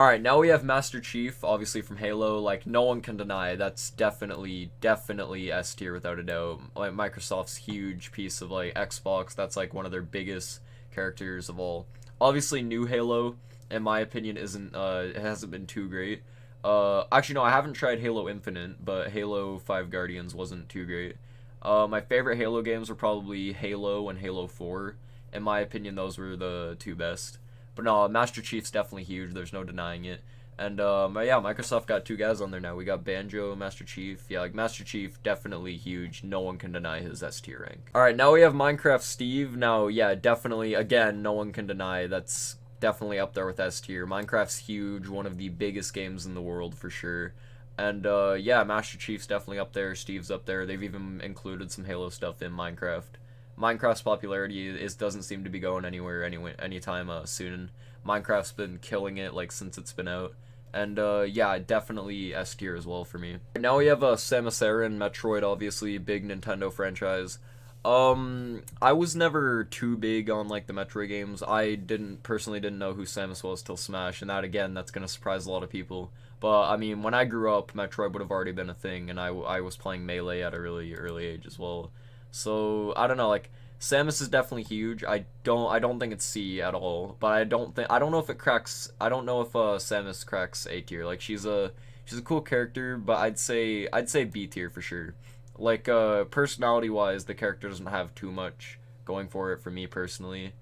Alright, now we have Master Chief, obviously from Halo. Like, no one can deny that's definitely S tier without a doubt. Like, Microsoft's huge piece of, like, Xbox. That's, like, one of their biggest characters of all. Obviously, new Halo, in my opinion, it hasn't been too great. Actually, no, I haven't tried Halo Infinite, but Halo 5 Guardians wasn't too great. My favorite Halo games were probably Halo and Halo 4. In my opinion, those were the two best. But no, Master Chief's definitely huge. There's no denying it. And yeah, Microsoft got two guys on there now. We got Banjo, Master Chief. Yeah, like Master Chief, definitely huge. No one can deny his S tier rank. All right, now we have Minecraft Steve. Now, yeah, definitely. Again, no one can deny that's definitely up there with S tier. Minecraft's huge. One of the biggest games in the world for sure. And yeah, Master Chief's definitely up there. Steve's up there. They've even included some Halo stuff in Minecraft. Minecraft's popularity doesn't seem to be going anywhere anytime soon. Minecraft's been killing it like since it's been out, and yeah, definitely S tier as well for me. Now we have Samus Aran, Metroid, obviously big Nintendo franchise. I was never too big on like the Metroid games. I personally didn't know who Samus was till Smash, and that again, that's gonna surprise a lot of people. But I mean, when I grew up, Metroid would have already been a thing, and I was playing Melee at a really early age as well. So I don't know, like Samus is definitely huge. I don't think it's C at all, but I don't know if it cracks. I don't know if Samus cracks A tier. Like she's a cool character, but I'd say B tier for sure. Like personality wise, the character doesn't have too much going for it for me personally.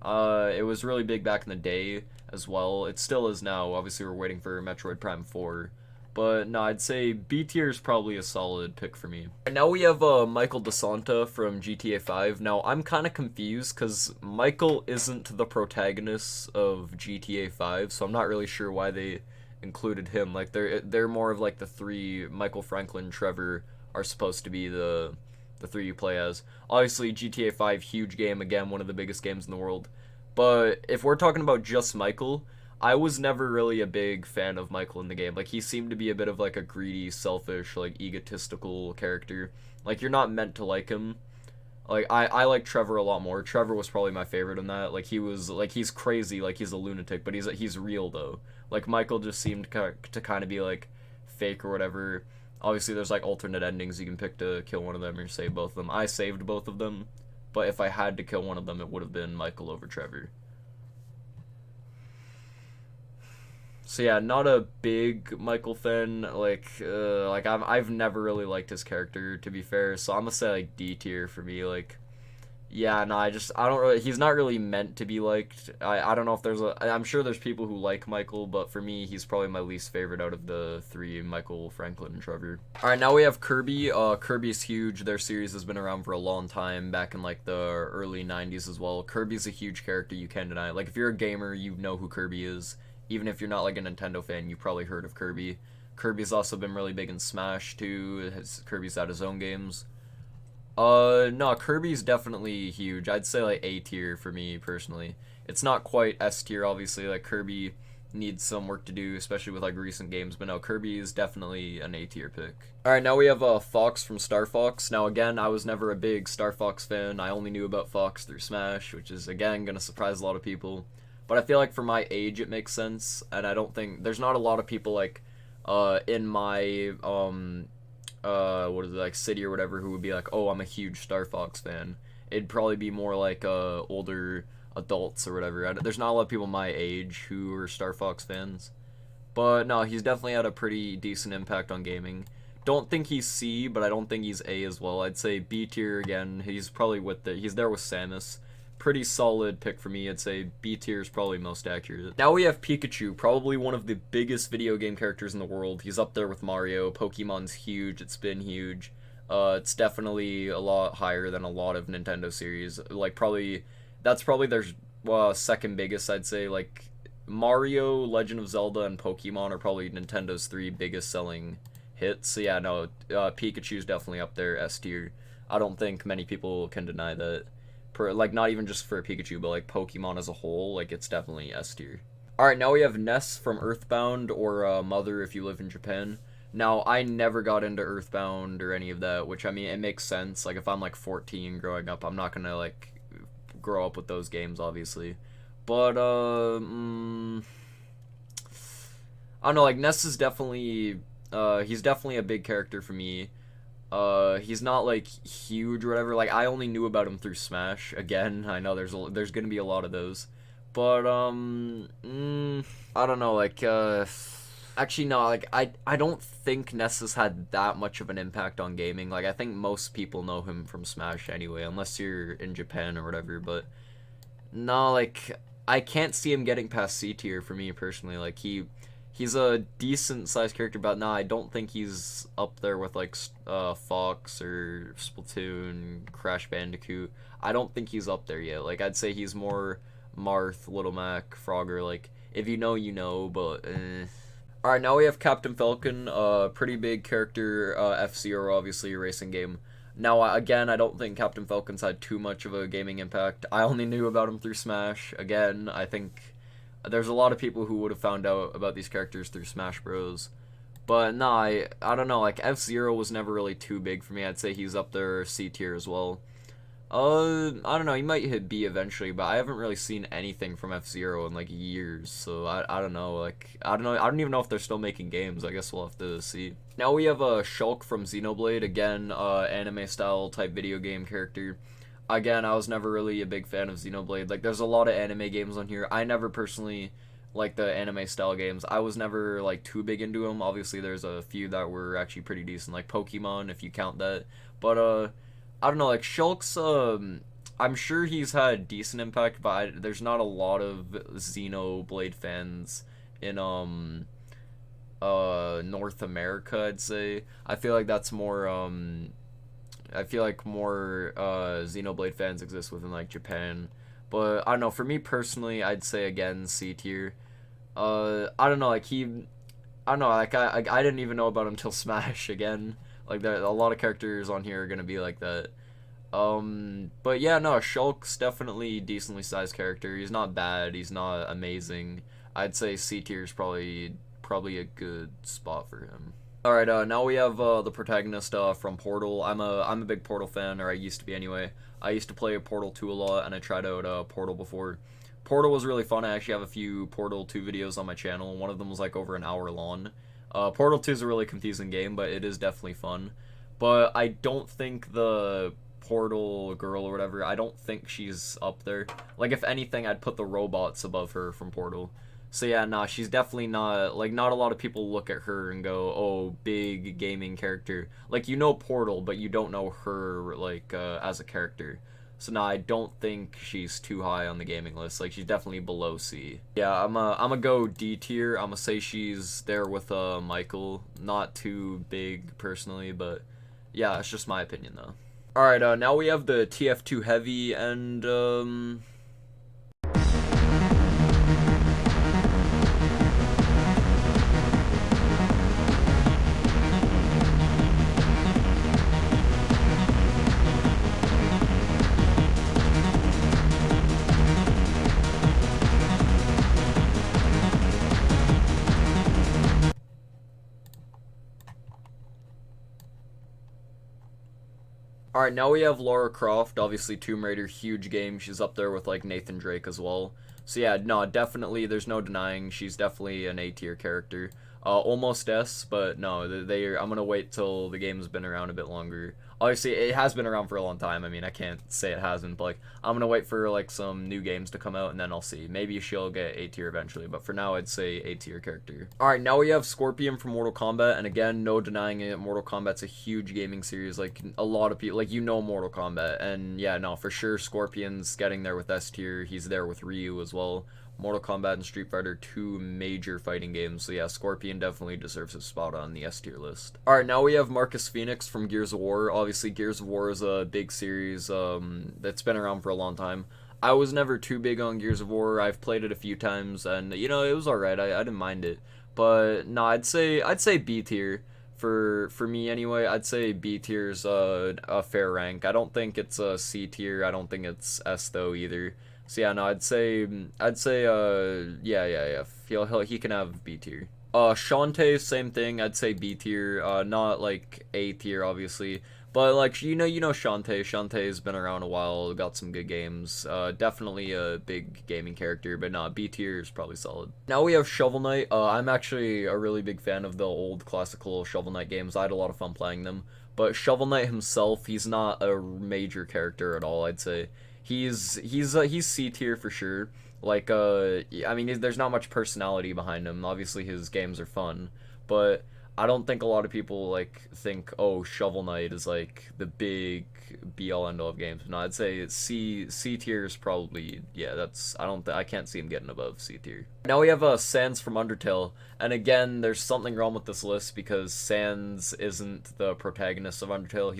It was really big back in the day as well. It still is now. Obviously, we're waiting for Metroid Prime 4. But no, I'd say B tier is probably a solid pick for me. And now we have Michael DeSanta from GTA 5. Now, I'm kind of confused because Michael isn't the protagonist of GTA 5, so I'm not really sure why they included him. Like, they're more of like the three, Michael, Franklin, Trevor are supposed to be the three you play as. Obviously, GTA 5, huge game, again, one of the biggest games in the world. But if we're talking about just Michael, I was never really a big fan of Michael in the game. Like, he seemed to be a bit of like a greedy, selfish, like egotistical character. Like, you're not meant to like him. Like, I like Trevor a lot more. Trevor was probably my favorite in that. Like, he's crazy, like he's a lunatic, but he's real though. Like, Michael just seemed to kind of be like fake or whatever. Obviously, there's like alternate endings you can pick to kill one of them or save both of them. I saved both of them, but if I had to kill one of them, it would have been Michael over Trevor. So yeah, not a big Michael fan. Like I've never really liked his character to be fair. So I'm gonna say like D tier for me. Like, yeah, no, I don't really. He's not really meant to be liked. I don't know if I'm sure there's people who like Michael, but for me, he's probably my least favorite out of the three: Michael, Franklin, and Trevor. All right, now we have Kirby. Kirby's huge. Their series has been around for a long time, back in like the early '90s as well. Kirby's a huge character. You can't deny it. Like, if you're a gamer, you know who Kirby is. Even if you're not like a Nintendo fan, you've probably heard of Kirby. Kirby's also been really big in Smash too. Kirby's had his own games. No, Kirby's definitely huge. I'd say like A tier for me personally. It's not quite S tier, obviously. Like, Kirby needs some work to do, especially with like recent games. But no, Kirby is definitely an A tier pick. All right, now we have Fox from Star Fox. Now again, I was never a big Star Fox fan. I only knew about Fox through Smash, which is again gonna surprise a lot of people. But I feel like for my age, it makes sense, and I don't think there's not a lot of people like in my what is it, like city or whatever, who would be like, oh, I'm a huge Star Fox fan. It'd probably be more like older adults or whatever. There's not a lot of people my age who are Star Fox fans, but no, he's definitely had a pretty decent impact on gaming. Don't think he's C, but I don't think he's A as well. I'd say B tier again. He's there with Samus. Pretty solid pick for me. I'd say B tier is probably most accurate. Now we have Pikachu, probably one of the biggest video game characters in the world. He's up there with Mario. Pokemon's huge. It's been huge. It's definitely a lot higher than a lot of Nintendo series. Like, that's probably their second biggest, I'd say. Like, Mario, Legend of Zelda, and Pokemon are probably Nintendo's three biggest selling hits. So yeah, no, Pikachu's definitely up there, S tier. I don't think many people can deny that. Like, not even just for Pikachu, but like Pokemon as a whole, like, it's definitely S tier. Alright, now we have Ness from Earthbound, or Mother if you live in Japan. Now, I never got into Earthbound or any of that, which, I mean, it makes sense. Like, if I'm like 14 growing up, I'm not gonna like grow up with those games, obviously. But I don't know, like Ness is definitely he's definitely a big character for me. He's not like huge or whatever. Like I only knew about him through Smash. Again, I know there's gonna be a lot of those, but I don't know. Like actually no. Like I don't think Ness has had that much of an impact on gaming. Like I think most people know him from Smash anyway, unless you're in Japan or whatever. But no, like I can't see him getting past C tier for me personally. Like he's a decent sized character, but nah, I don't think he's up there with like Fox or Splatoon, Crash Bandicoot. I don't think he's up there yet. Like I'd say he's more Marth, Little Mac, Frogger. Like if you know, you know, but. All right, now we have Captain Falcon, pretty big character, FZero, obviously a racing game. Now, again, I don't think Captain Falcon's had too much of a gaming impact. I only knew about him through Smash. Again, I think there's a lot of people who would have found out about these characters through Smash Bros. But nah, I don't know, like FZero was never really too big for me. I'd say he's up there C tier as well. I don't know. He might hit B eventually, but I haven't really seen anything from FZero in like years. So I don't know. Like I don't know. I don't even know if they're still making games. I guess we'll have to see. Now we have a Shulk from Xenoblade again, anime style type video game character. Again, I was never really a big fan of Xenoblade. Like there's a lot of anime games on here. I never personally like the anime style games. I was never like too big into them. Obviously, there's a few that were actually pretty decent, like Pokemon if you count that. But I don't know, like Shulk's I'm sure he's had decent impact, but there's not a lot of Xenoblade fans in North America, I'd say. I feel like that's more I feel like more Xenoblade fans exist within like Japan. But I don't know, for me personally, I'd say again C tier. I don't know, like I don't know, like I didn't even know about him till Smash again. Like there, a lot of characters on here are gonna be like that. But yeah, no, Shulk's definitely decently sized character. He's not bad. He's not amazing. I'd say C tier is probably a good spot for him. All right, now we have the protagonist from Portal. I'm a big Portal fan, or I used to be anyway. I used to play Portal 2 a lot, and I tried out Portal before. Portal was really fun. I actually have a few Portal 2 videos on my channel. One of them was like over an hour long. Portal 2 is a really confusing game, but it is definitely fun. But I don't think the Portal girl or whatever, I don't think she's up there. Like, if anything, I'd put the robots above her from Portal. So yeah, nah, she's definitely not, like, not a lot of people look at her and go, oh, big gaming character. Like, you know Portal, but you don't know her, like, as a character. So nah, I don't think she's too high on the gaming list. Like, she's definitely below C. Yeah, I'm a go D tier. I'm gonna say she's there with Michael. Not too big personally, but yeah, it's just my opinion though. All right, now we have the TF2 Heavy and Alright, now we have Lara Croft, obviously Tomb Raider, huge game. She's up there with like Nathan Drake as well. So yeah, no, definitely, there's no denying she's definitely an A tier character. Almost S, but no, I'm gonna wait till the game's been around a bit longer. Obviously, it has been around for a long time. I mean, I can't say it hasn't, but like, I'm gonna wait for like some new games to come out, and then I'll see. Maybe she'll get A tier eventually, but for now, I'd say A tier character. All right, now we have Scorpion from Mortal Kombat, and again, no denying it. Mortal Kombat's a huge gaming series. Like a lot of people, like you know Mortal Kombat, and yeah, no, for sure, Scorpion's getting there with S tier. He's there with Ryu as well. Mortal Kombat and Street Fighter, two major fighting games. So yeah, Scorpion definitely deserves a spot on the S tier list. Alright, now we have Marcus Phoenix from Gears of War. Obviously, Gears of War is a big series that's been around for a long time. I was never too big on Gears of War. I've played it a few times, and you know, it was alright. I didn't mind it. But no, I'd say B tier. For me anyway, I'd say B tier's a fair rank. I don't think it's a C tier. I don't think it's S though either. So yeah, no, I'd say, yeah. He can have B tier. Shantae, same thing. I'd say B tier. Not like A tier, obviously, But like you know Shantae. Shantae's been around a while, got some good games. Definitely a big gaming character, but nah, B tier is probably solid. Now we have Shovel Knight. I'm actually a really big fan of the old classical Shovel Knight games. I had a lot of fun playing them. But Shovel Knight himself, he's not a major character at all. I'd say he's C tier for sure. Like I mean, there's not much personality behind him. Obviously, his games are fun, but I don't think a lot of people like think, oh, Shovel Knight is like the big be all end all of games. No, I'd say C tier is probably, yeah. That's I can't see him getting above C tier. Now we have Sans from Undertale, and again, there's something wrong with this list because Sans isn't the protagonist of Undertale.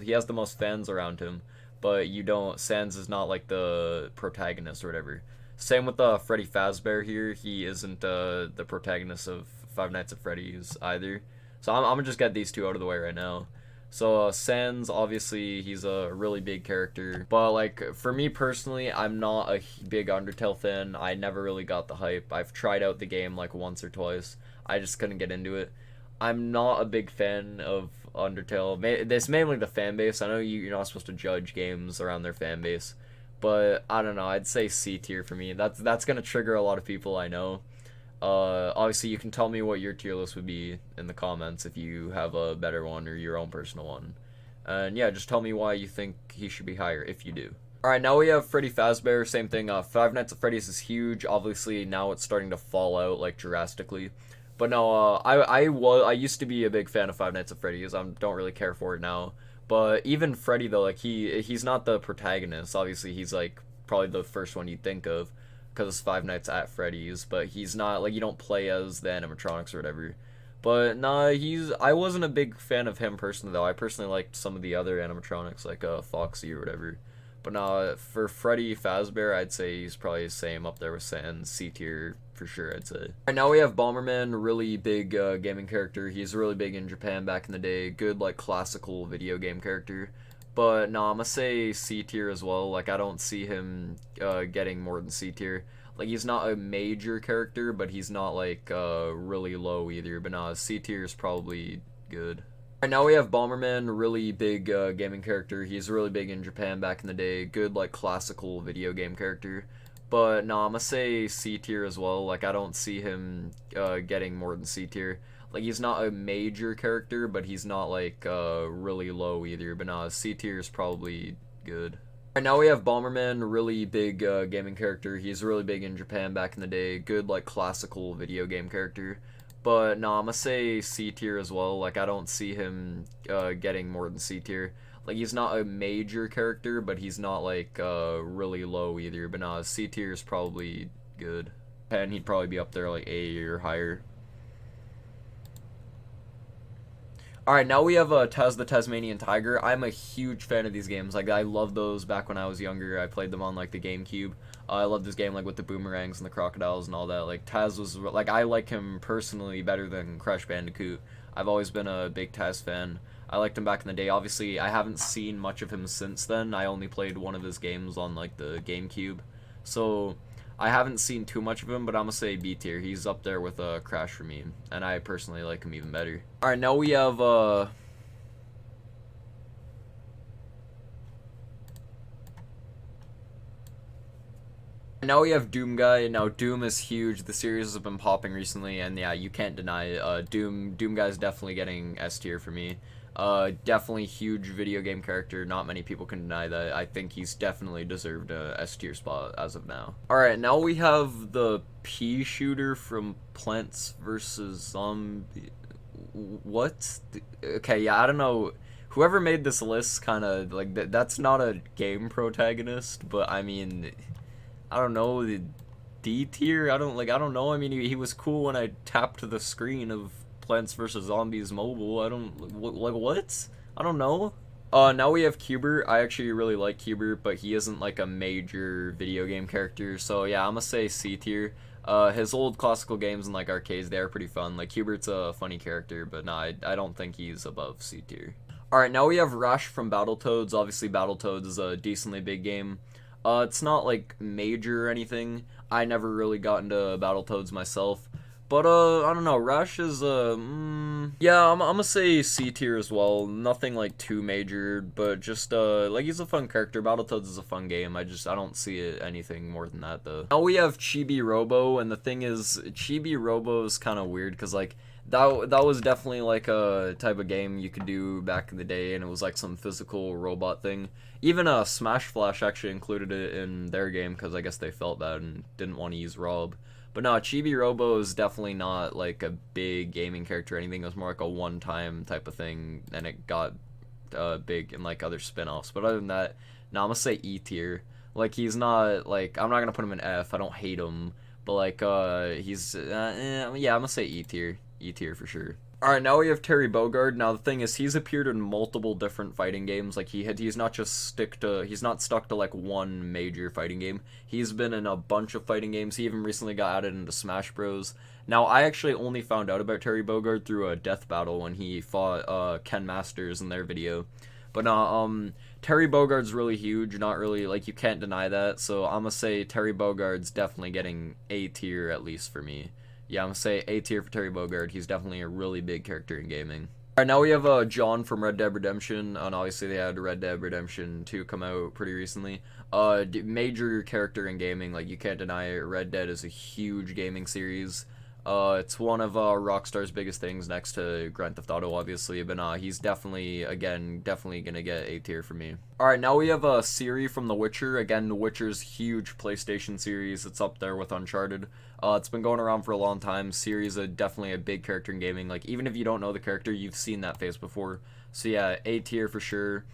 He has the most fans around him, but you don't. Sans is not like the protagonist or whatever. Same with Freddy Fazbear here. He isn't the protagonist of Five Nights at Freddy's either. So I'm gonna just get these two out of the way right now. So Sans, obviously, he's a really big character. But like for me personally, I'm not a big Undertale fan. I never really got the hype. I've tried out the game like once or twice. I just couldn't get into it. I'm not a big fan of Undertale. It's mainly the fan base. I know you're not supposed to judge games around their fan base, but I don't know. I'd say C tier for me. That's gonna trigger a lot of people, I know. Obviously, you can tell me what your tier list would be in the comments if you have a better one or your own personal one. And yeah, just tell me why you think he should be higher if you do. Alright, now we have Freddy Fazbear. Same thing. Five Nights at Freddy's is huge. Obviously, now it's starting to fall out like drastically. But no, I used to be a big fan of Five Nights at Freddy's. I don't really care for it now. But even Freddy though, like he's not the protagonist. Obviously, he's like probably the first one you'd think of because it's Five Nights at Freddy's. But he's not like, you don't play as the animatronics or whatever. But nah, I wasn't a big fan of him personally though. I personally liked some of the other animatronics like Foxy or whatever. But nah, for Freddy Fazbear, I'd say he's probably the same up there with Sans, C tier for sure, I'd say. Right now we have Bomberman, really big gaming character. He's really big in Japan back in the day. Good like classical video game character. But no, I'm gonna say C tier as well. Like I don't see him getting more than C tier. Like he's not a major character, but he's not like really low either. But no, C tier is probably good. Right now we have Bomberman, really big gaming character. He's really big in Japan back in the day. Good like classical video game character. But no, I'm gonna say C tier as well. Like I don't see him getting more than C tier. Like he's not a major character, but he's not like really low either. But no, C tier is probably good. Right now we have Bomberman, really big gaming character. He's really big in Japan back in the day. Good like classical video game character. But no, I'm gonna say C tier as well. Like I don't see him getting more than C tier. Like he's not a major character, but he's not like really low either. But no, C tier is probably good. And he'd probably be up there like A or higher. Alright, now we have Taz the Tasmanian Tiger. I'm a huge fan of these games. Like, I loved those back when I was younger. I played them on, like, the GameCube. I love this game, like, with the boomerangs and the crocodiles and all that. Like, Taz was, like, I like him personally better than Crash Bandicoot. I've always been a big Taz fan. I liked him back in the day. Obviously, I haven't seen much of him since then. I only played one of his games on, like, the GameCube. So I haven't seen too much of him, but I'm gonna say B tier. He's up there with Crash for me, and I personally like him even better. Alright, now we have now we have Doom Guy. Now Doom is huge. The series has been popping recently, and yeah, you can't deny it. Doom Guy is definitely getting S tier for me. Definitely huge video game character. Not many people can deny that. I think he's definitely deserved a S tier spot as of now. Alright, now we have the pea shooter from Plants vs. Zombie. What? Okay, yeah, I don't know. Whoever made this list kind of, like, that's not a game protagonist, but I mean, I don't know, the D tier? I don't know. I mean, he was cool when I tapped the screen of Plants vs. Zombies mobile. Like, what? I don't know. Now we have Cuber. I actually really like Cuber, but he isn't like a major video game character. So yeah, I'm gonna say C tier. His old classical games and like arcades, they are pretty fun. Like Cubert's a funny character, but nah, I don't think he's above C tier. Alright, now we have Rush from Battletoads. Obviously, Battletoads is a decently big game. It's not like major or anything. I never really got into Battletoads myself. But I don't know. Rash is yeah, I'm gonna say C tier as well. Nothing like too major, but just like he's a fun character. Battletoads is a fun game. I don't see it anything more than that though. Now we have Chibi Robo, and the thing is, Chibi Robo is kind of weird because like that was definitely like a type of game you could do back in the day, and it was like some physical robot thing. Even Smash Flash actually included it in their game because I guess they felt bad and didn't want to use Rob. But no, Chibi Robo is definitely not like a big gaming character or anything. It was more like a one-time type of thing, and it got big in like other spin-offs. But other than that, no, I'm gonna say E tier. Like he's not like, I'm not gonna put him in F. I don't hate him, but like he's yeah, I'm gonna say E tier. E tier for sure. Alright, now we have Terry Bogard. Now the thing is, he's appeared in multiple different fighting games. Like he's not stuck to like one major fighting game. He's been in a bunch of fighting games. He even recently got added into Smash Bros. Now I actually only found out about Terry Bogard through a death battle when he fought Ken Masters in their video. But Terry Bogard's really huge. Not really, like, you can't deny that. So I'm gonna say Terry Bogard's definitely getting A tier at least for me. Yeah, I'm gonna say A tier for Terry Bogard. He's definitely a really big character in gaming. Alright, now we have John from Red Dead Redemption, and obviously they had Red Dead Redemption 2 come out pretty recently. Major character in gaming, like, you can't deny it. Red Dead is a huge gaming series. It's one of Rockstar's biggest things next to Grand Theft Auto, obviously, but he's definitely gonna get A tier for me. Alright, now we have Ciri from The Witcher. Again, The Witcher's huge PlayStation series. It's up there with Uncharted. It's been going around for a long time. Ciri's definitely a big character in gaming. Like, even if you don't know the character, you've seen that face before. So yeah, A tier for sure.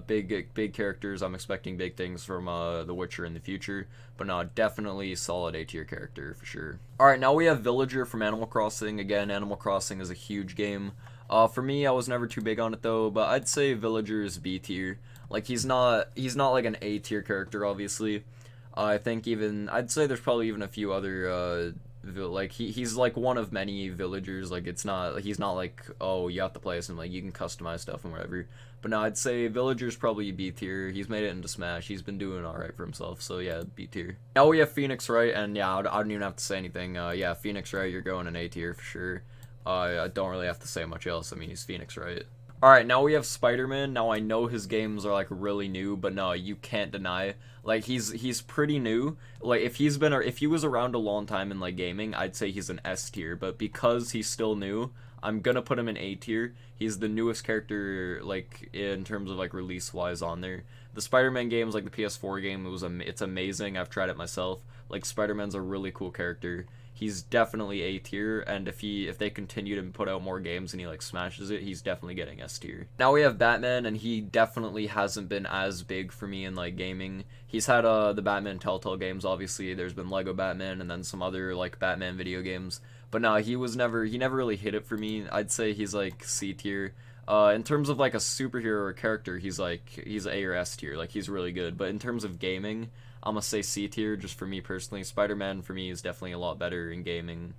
Big characters. I'm expecting big things from The Witcher in the future, but no, definitely solid A tier character for sure. Alright, now we have Villager from Animal Crossing. Again, Animal Crossing is a huge game. For me, I was never too big on it though, but I'd say Villager is B tier. Like, he's not like an A tier character, obviously. I think I'd say there's probably even a few other like he's like one of many villagers. Like, he's not like, oh, you have to play as him, like you can customize stuff and whatever. But no, I'd say Villager's probably B tier. He's made it into Smash. He's been doing alright for himself, so yeah, B tier. Now we have Phoenix Wright, and yeah, I don't even have to say anything. Yeah, Phoenix Wright, you're going in A tier for sure. I don't really have to say much else. I mean, he's Phoenix Wright. Alright, now we have SpiderMan. Now I know his games are like really new, but no, you can't deny, like, he's pretty new. Like, if he was around a long time in like gaming, I'd say he's an S tier, but because he's still new, I'm gonna put him in A tier. He's the newest character, like, in terms of like release wise on there. The Spider-Man games, like the PS4 game, it's amazing. I've tried it myself. Like, Spider-Man's a really cool character. He's definitely A tier, and if they continue to put out more games and he like smashes it, he's definitely getting S tier. Now we have Batman, and he definitely hasn't been as big for me in like gaming. He's had the Batman Telltale games, obviously. There's been Lego Batman and then some other like Batman video games. But no, he never really hit it for me. I'd say he's like C tier. In terms of like a superhero or character, he's A or S tier. Like, he's really good. But in terms of gaming, I'm gonna say C tier just for me personally. Spider-Man for me is definitely a lot better in gaming.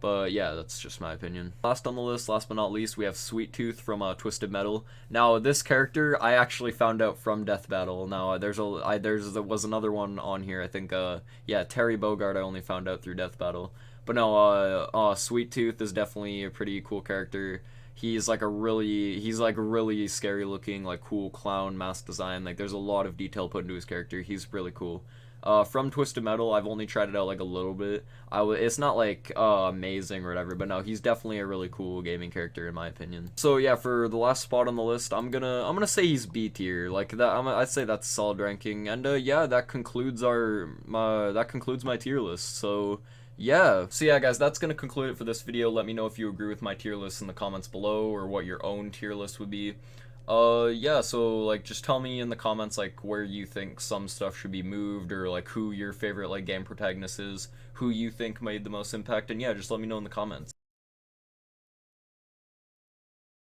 But yeah, that's just my opinion. Last on the list, last but not least, we have Sweet Tooth from Twisted Metal. Now, this character I actually found out from Death Battle. Now, there was another one on here. I think yeah, Terry Bogard I only found out through Death Battle. But no, Sweet Tooth is definitely a pretty cool character. He's like really scary looking, like cool clown mask design. Like, there's a lot of detail put into his character. He's really cool. From Twisted Metal, I've only tried it out like a little bit. It's not like amazing or whatever, but no, he's definitely a really cool gaming character in my opinion. So yeah, for the last spot on the list, I'm gonna say he's B tier. Like that, I'd say that's solid ranking. And yeah, that concludes my tier list. So yeah, guys, that's gonna conclude it for this video. Let me know if you agree with my tier list in the comments below, or what your own tier list would be. Yeah, so like, just tell me in the comments like where you think some stuff should be moved, or like who your favorite like game protagonist is, who you think made the most impact, and yeah, just let me know in the comments.